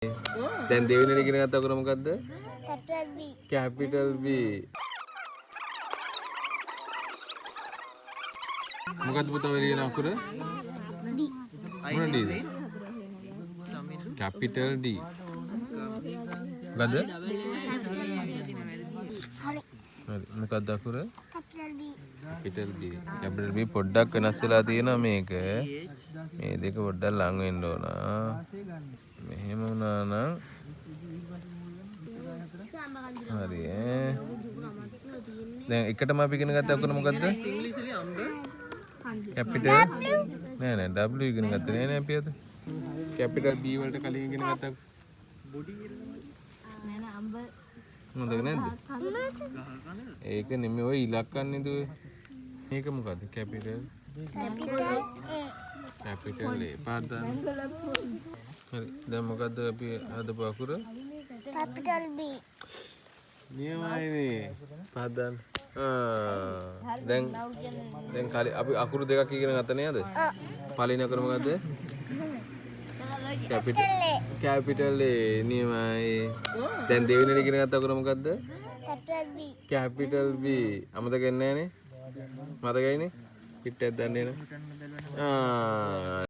දැන් දෙවෙනි ඉගෙන ගත්ත අකුර මොකද්ද? capital B. capital B. මොකද්ද පුතා ඔය ලියන අකුර? D. මොන Dද? capital D. මොකද්ද? හරි. හරි. මොකද්ද අකුර? capital B. capital B. capital B පොඩ්ඩක් වෙනස් වෙලා තියෙනවා මේක. මේ දෙක පොඩ්ඩක් ලඟ වෙන්න ඕන. මෙහෙම වුණා නම් හරි දැන් එකටම අපි ඉගෙන ගත්ත අකුර මොකද්ද? capital නෑ නෑ W ඉගෙන ගත්තේ නෑ නේ අපි අද. capital B වලට කලින් ඉගෙන ගත්තා. මොකද නැද්ද? ඒක නෙමෙයි ඔය ඉලක්කන්නේ දුවේ. මේක මොකද්ද? capital A. capital A පාදා. හරි දැන් මොකද්ද අපි හදපු අකුර? capital B. නියමයිනේ. පාදා. දැන් කලින් අපි අකුරු දෙකක් ඉගෙන ගත්තා නේද? පළවෙනි අකුර මොකද්ද? capital A නියමයි. දැන් දෙවෙනි ඉගෙන ගත්ත අකුර මොකද්ද? capital B. capital B. අමතක වෙන්නේ නැහනේ. මතකයිනේ? පිටයක් දන්නේ නැහැ.